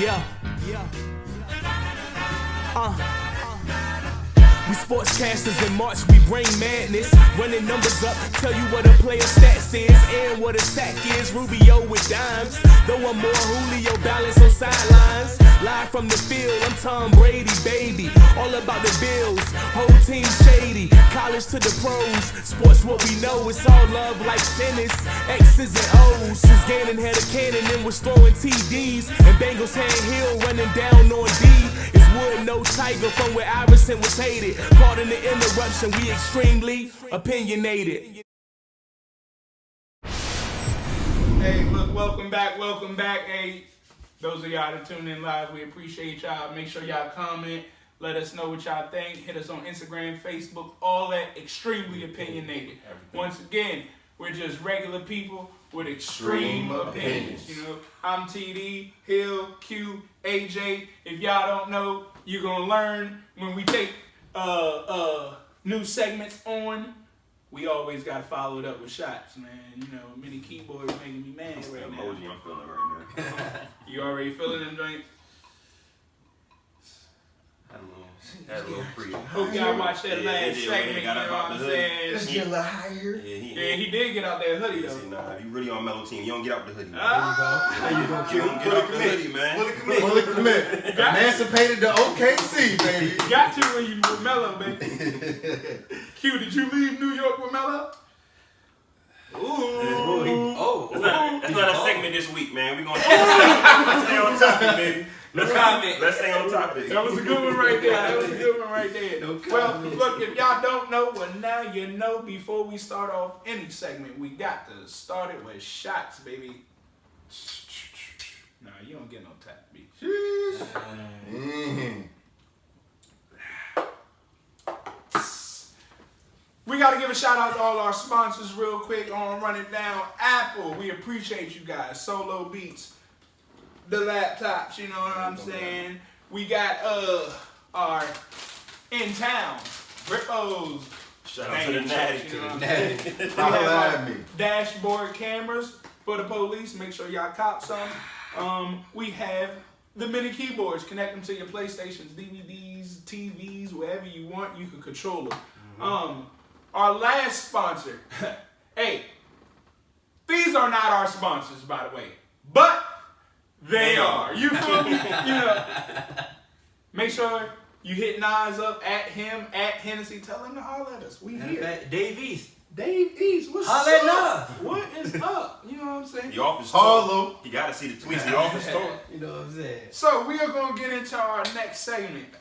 Yeah. We sportscasters in March, we bring madness. Running numbers up, tell you what a player's stats is and what a sack is. Rubio with dimes, though I'm more Julio balance on sidelines. Live from the field, I'm Tom Brady, baby. All about the Bills, whole team shady. College to the pros, sports what we know. It's all love like tennis, X's and O's. Since Gannon had a cannon and was throwing TDs, and Bengals had Hill running down on D. It's Wood, no Tiger from where Iverson was hated. Pardon the interruption, we extremely opinionated. Hey, look, welcome back. Hey, those of y'all that tune in live, we appreciate y'all. Make sure y'all comment, let us know what y'all think. Hit us on Instagram, Facebook, all that. Extremely Opinionated. Once again, we're just regular people with extreme opinions. You know, I'm TD, Hill, Q, AJ. If y'all don't know, you're gonna learn when we take new segments on. We always gotta follow it up with shots, man. You know, mini keyboards making me mad right now. Emoji I'm feeling right now. You already feeling them joints? Had a little pre. Hope y'all watched that last segment, you know what I'm saying? Let's get a little higher. Yeah, he did get out that hoodie, though. Nah, you really on mellow team. You don't get out the hoodie, man. There you go. You don't get out the hoodie, man. Fully commit. Emancipated to OKC, baby. You got to when you with Mello, baby. Q, did you leave New York with Mello? That's not a segment this week, man. We're gonna stay on topic, baby. No comment. Let's stay on topic. That was a good one right there. Well, look, if y'all don't know, well, now you know. Before we start off any segment, we got to start it with shots, baby. Nah, you don't get no tap, B. We got to give a shout out to all our sponsors real quick on Run It Down. Apple, we appreciate you guys. Solo Beats, the laptops, you know what I'm saying? We got our in town, Rippos. Shout out to the Natty. You know what I'm saying? We have our dashboard cameras for the police. Make sure y'all cop some. We have the mini keyboards. Connect them to your PlayStations, DVDs, TVs, wherever you want. You can control them. Our last sponsor. Hey, these are not our sponsors, by the way, but they are. You feel me? You know. Make sure you hit Nas up at him, at Hennessy. Tell him to holler at us. We here. Dave East. What's Holla up? What is up? You know what I'm saying? The office store. You gotta see the tweets. The office store. You know what I'm saying? So we are gonna get into our next segment.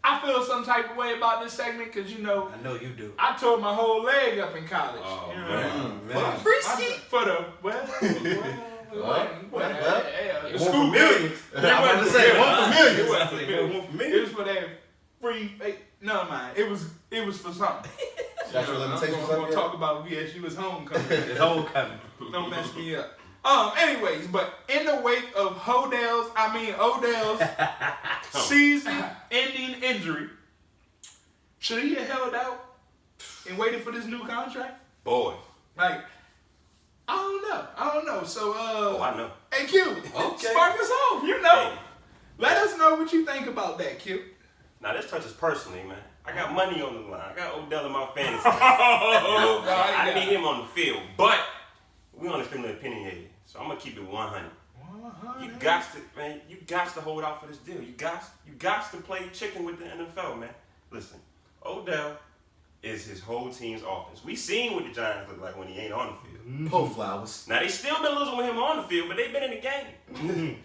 I feel some type of way about this segment because, you know, I know you do. I tore my whole leg up in college. Oh, you know man. For the free ski? For the, The school millions. I'm about to say, one for millions. It was for that free, never mind. It was for something. Statute of limitations. We're going to talk about VSU's homecoming. It's homecoming. Don't mess me up. Anyways, but in the wake of Odell's season-ending injury, should he have held out and waited for this new contract? Boy. Like, I don't know. So, I know. Hey, Q, spark us off. You know, let us know what you think about that, Q. Now this touches personally, man. I got money on the line. I got Odell in my fantasy. I need him on the field, but we on Extremely Opinionated, so I'm gonna keep it 100. You got to hold out for this deal. You got to play chicken with the NFL, man. Listen, Odell is his whole team's offense. We seen what the Giants look like when he ain't on the field. Poe Flowers. Now they still been losing with him on the field, but they've been in the game.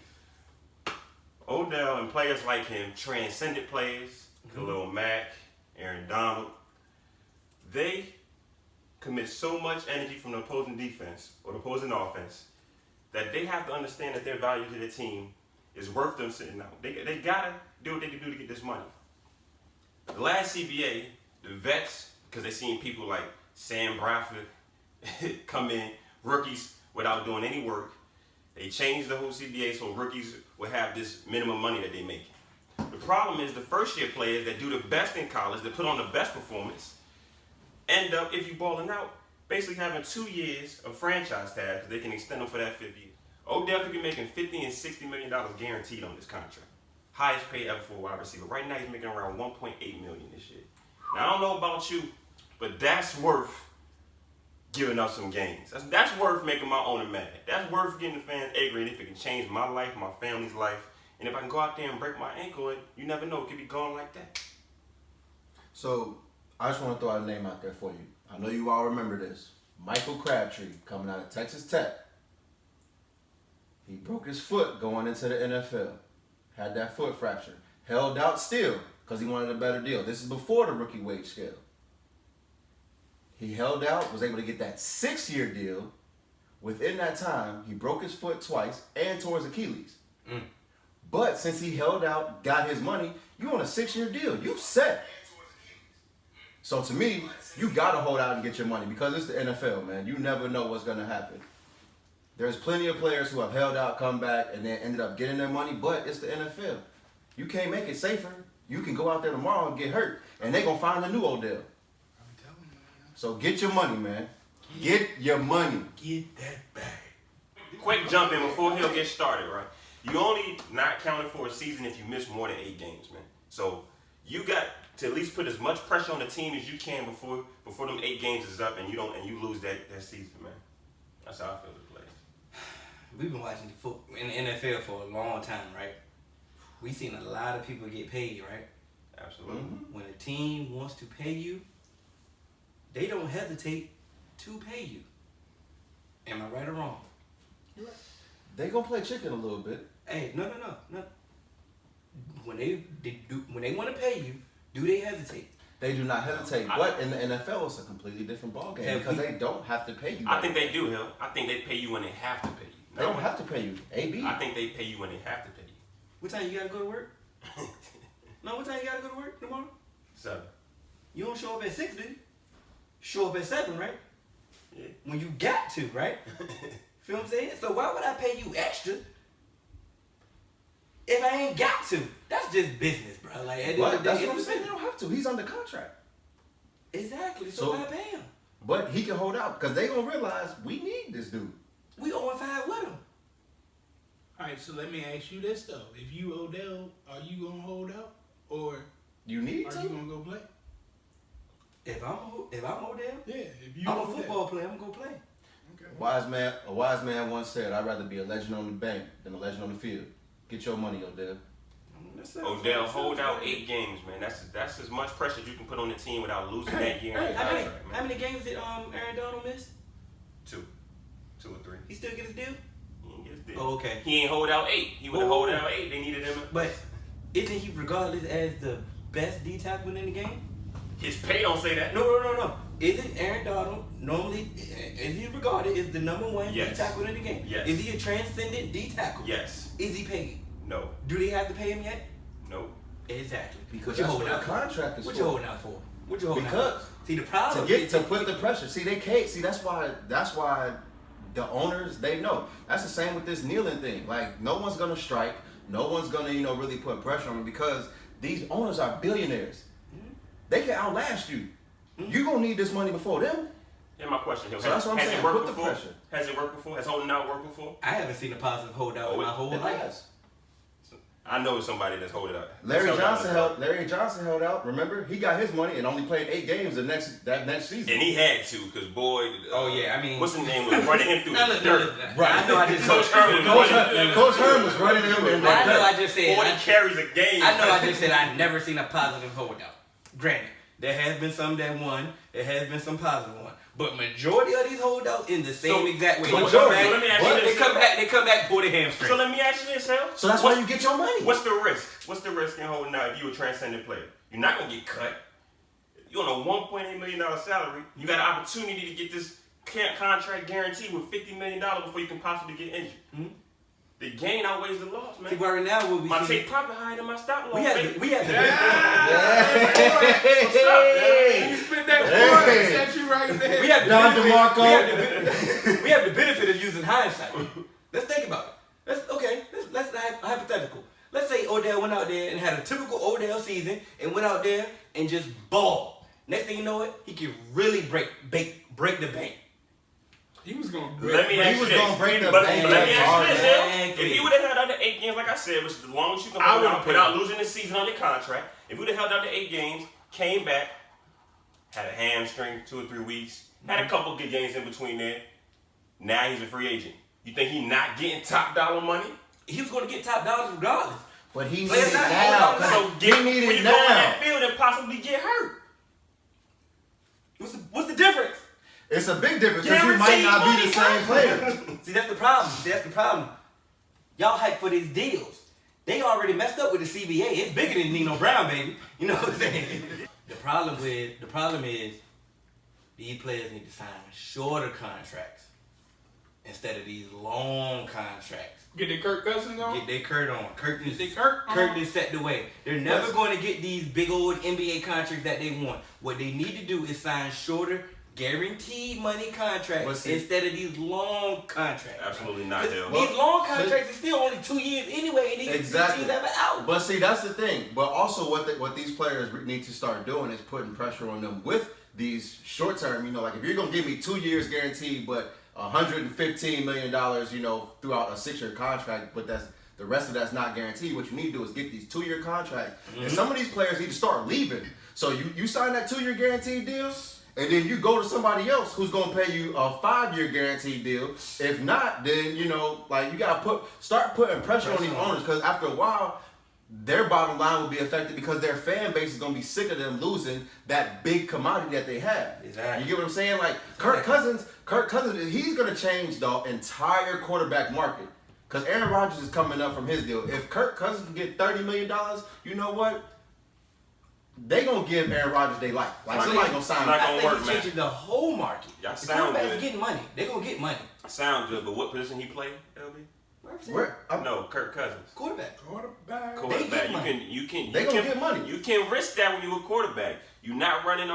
Odell and players like him, transcended players, Khalil Mack, Aaron Donald, they commit so much energy from the opposing defense or the opposing offense that they have to understand that their value to their team is worth them sitting out. They gotta do what they can do to get this money. The last CBA, the vets, because they seen people like Sam Bradford come in, rookies without doing any work. They changed the whole CBA so rookies would have this minimum money that they make. The problem is the first year players that do the best in college, that put on the best performance, end up, if you balling out, basically having 2 years of franchise tags. They can extend them for that 5th year. Odell could be making $50 and $60 million guaranteed on this contract. Highest paid ever for a wide receiver. Right now he's making around $1.8 million this year. Now I don't know about you, but that's worth giving up some gains. That's worth making my owner mad. That's worth getting the fans angry, and if it can change my life, my family's life, and if I can go out there and break my ankle, you never know, it could be gone like that. So I just want to throw a name out there for you. I know you all remember this. Michael Crabtree, coming out of Texas Tech. He broke his foot going into the NFL. Had that foot fracture. Held out still because he wanted a better deal. This is before the rookie wage scale. He held out, was able to get that 6-year deal. Within that time, he broke his foot twice and tore his Achilles. But since he held out, got his money, you on a 6-year deal. You set. So to me, you got to hold out and get your money because it's the NFL, man. You never know what's going to happen. There's plenty of players who have held out, come back, and then ended up getting their money, but it's the NFL. You can't make it safer. You can go out there tomorrow and get hurt, and they're going to find a new Odell. So get your money, man. Get your money. Get that bag. Quick jump in before he'll get started, right? You only not counted for a season if you miss more than 8 games, man. So you got to at least put as much pressure on the team as you can before them 8 games is up and you lose that season, man. That's how I feel the players. We've been watching in the NFL for a long time, right? We've seen a lot of people get paid, right? Absolutely. When a team wants to pay you, they don't hesitate to pay you. Am I right or wrong? You're right. They gonna play chicken a little bit. Hey, no. When they want to pay you, do they hesitate? They do not hesitate. But in the NFL, it's a completely different ballgame because they don't have to pay you. I think they do, Hill. I think they pay you when they have to pay you. They don't have to pay you. AB. I think they pay you when they have to pay you. What time you gotta go to work? No, what time you gotta go to work tomorrow? 7. You don't show up at 6, do you? Show up at 7, right? Yeah. When you got to, right? Feel what I'm saying? So why would I pay you extra if I ain't got to? That's just business, bro. Like, at the end But of the that's day, what I'm it's saying. They don't have to. He's under contract. Exactly. So So- why pay him? But he can hold out because they gonna realize we need this dude. We 0-5 with him. All right, so let me ask you this though: if you Odell, are you gonna hold out, or You need are to. you gonna go play? If I'm Odell, Yeah, if you I'm a Odell. football player. I'm gonna go play. Okay. A wise man once said, "I'd rather be a legend on the bank than a legend on the field." Get your money, Odell. Odell, hold out 8 games, man. That's as much pressure as you can put on the team without losing that year in the How contract, man. many games did Aaron Donald miss? 2 or 3. He still get his deal? He didn't get his deal. Oh, okay. He ain't hold out 8. He would have hold out 8. They needed him. But isn't he regarded as the best D tackle in the game? His pay don't say that. No. Isn't Aaron Donald normally, is he regarded as the number 1 Yes. D tackle in the game? Yes. Is he a transcendent D tackle? Yes. Is he paid? No. Do they have to pay him yet? No. Exactly. Because What you that's holding what out the for? contract is What for. you holding out for? What you holding out Because for? See, the problem to put the pressure. See, they can't. See, that's why the owners, they know. That's the same with this kneeling thing. Like, no one's gonna strike. No one's gonna, really put pressure on them because these owners are billionaires. They can outlast you. You gonna need this money before them. Here's my question. So that's what I'm Has saying. it worked Put the before? pressure. Has it worked before? Has holding out worked before? I haven't seen a positive holdout in my whole It life. has. I know somebody that's holding out. Larry Held out. Johnson held out. Remember, he got his money and only played 8 games that next season. And he had to, because boy. Oh, yeah, I mean. What's his name? Was running him through the dirt. Right. I know I just Coach Herman. Coach Herm was running him in I know that. I just said 40 carries a game. I know I just said I've never seen a positive holdout. Granted, there has been some that won. There has been some positive one. But majority of these holdouts in the same exact way. So They come let me ask you back, this. they come back, pull their hamstring. So let me ask you this, Hell. So that's why you get your money. What's the risk? What's the risk in holding out if you're a transcendent player? You're not going to get cut. You're on a $1.8 million salary. You got an opportunity to get this contract guaranteed with $50 million before you can possibly get injured. Mm-hmm. The gain outweighs the loss, man. See, right now what we My see, take profit higher than my stop loss. we have the You spit that forward, set you right there. we have the Don benefit, DeMarco. we have the benefit of using hindsight. Let's think about it. Let's hypothetical. Let's say Odell went out there and had a typical Odell season and went out there and just ball. Next thing you know it, he can really break the bank. He was gonna. Let me ask you this. Gonna break the But bank let me ask you this. Exactly. If he would have held out the 8 games, like I said, which is the longest you can hold out without losing the season on your contract, if he would have held out the 8 games, came back, had a hamstring 2 or 3 weeks, had a couple good games in between there, now he's a free agent. You think he's not getting top dollar money? He was going to get top dollars regardless. But he needs Players it not now. holding So on. get He need when it you go on now. that field and possibly get hurt. What's the difference? It's a big difference because you might Guaranteed not be money the same player. See, that's the problem. Y'all hype for these deals. They already messed up with the CBA. It's bigger than Nino Brown, baby. You know what I'm saying? The problem is these players need to sign shorter contracts instead of these long contracts. Get the Kirk Cousins on. Get their Kurt on. Kurt Kirk is set the way. They're never going to get these big old NBA contracts that they want. What they need to do is sign shorter, guaranteed money contracts instead of these long contracts. Absolutely not, Dale. These long contracts are still only 2 years anyway, and these teams have it out. But see, that's the thing. But also, what these players need to start doing is putting pressure on them with these short term. You know, like if you're gonna give me 2 years guaranteed, but $115 million, you know, throughout a 6-year contract, but that's the rest of that's not guaranteed. What you need to do is get these 2-year contracts, and some of these players need to start leaving. So you sign that 2-year guaranteed deal, and then you go to somebody else who's gonna pay you a 5-year guaranteed deal. If not, then you know, like you gotta start putting pressure on these owners, because after a while, their bottom line will be affected because their fan base is gonna be sick of them losing that big commodity that they have. Exactly. You get what I'm saying? Like Kirk Cousins, he's gonna change the entire quarterback market. Because Aaron Rodgers is coming up from his deal. If Kirk Cousins can get $30 million, you know what? They gonna give Aaron Rodgers their life. Like somebody gonna sign him. I think he's changing the whole market. Y'all The sound quarterbacks good. getting money. They gonna get money. Sound good, but what position he play, LB? No, Kirk Cousins. Quarterback. Quarterback. You can get money. You can risk that when you're a quarterback. You're not running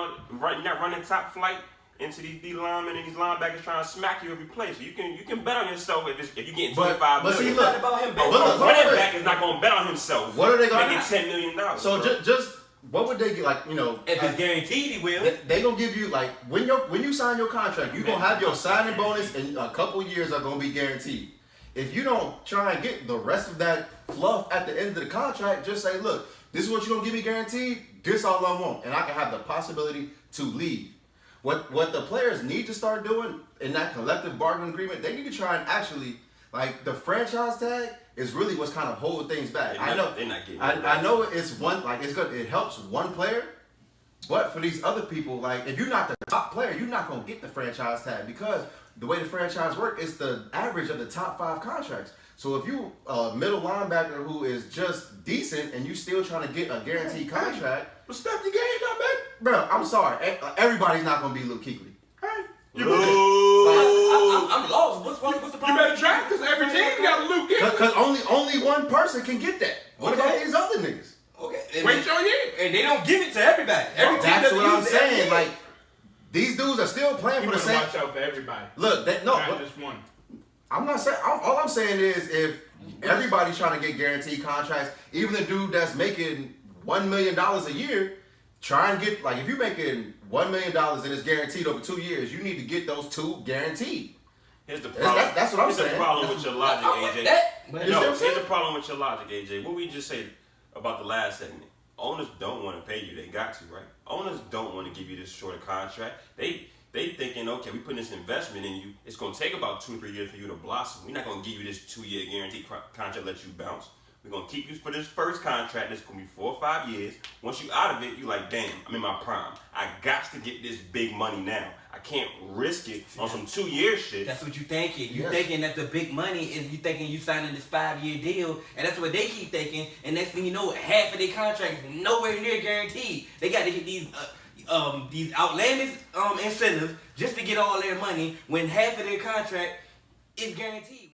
top flight into these D linemen and these linebackers trying to smack you every play. So you can bet on yourself if you get $25 but see, million. look, about him. A running back is not gonna bet on himself. What are they gonna get $10 million? So just what would they get? Like, you know, If it's guaranteed, he will. They gonna give you, like, when you sign your contract, you gonna have your signing bonus, and a couple years are gonna be guaranteed. If you don't try and get the rest of that fluff at the end of the contract, just say, look, this is what you're gonna give me guaranteed. This all I want, and I can have the possibility to leave. What the players need to start doing in that collective bargaining agreement, they need to try and actually, like, the franchise tag is really what's kind of holding things back. They're not getting I know it's one, like, it's good. It helps one player, but for these other people, like, if you're not the top player, you're not gonna get the franchise tag, because the way the franchise work is the average of the top 5 contracts. So if you a middle linebacker who is just decent and you still trying to get a guaranteed contract, Well, step your game up, baby. bro, I'm sorry, everybody's not gonna be Luke Kuechly. Hey, I'm lost. What's the you problem? better draft because every team got a Luke Kuechly. Because only one person can get that. What about these other niggas? Okay. Wait your year. And they don't give it to everybody. Every team That's doesn't what I'm use it every saying. year. Like, these dudes are still playing You for the better same. watch out for everybody. Look, Not just one. I'm not saying. All I'm saying is, if everybody's trying to get guaranteed contracts, even the dude that's making $1 million a year, try and get, like, if you're making $1 million and it's guaranteed over 2 years, you need to get those 2 guaranteed. Here's the problem. That's what I'm Here's saying. the problem with your logic, I want AJ. that. You see what No, I'm here's saying? the problem with your logic, AJ. What we just said about the last segment. Owners don't want to pay you. They got to, right? Owners don't want to give you this shorter contract. They thinking, okay, we put this investment in you. It's going to take about 2 or 3 years for you to blossom. We're not going to give you this 2-year guaranteed contract, let you bounce. We're going to keep you for this first contract. That's going to be 4 or 5 years. Once you out of it, you like, damn, I'm in my prime. I got to get this big money now. I can't risk it on some 2-year shit. That's what you thinking. You Yes. thinking that the big money is you thinking you signing this 5-year deal, and that's what they keep thinking. And next thing you know, half of their contract is nowhere near guaranteed. They got to hit these outlandish incentives just to get all their money when half of their contract is guaranteed.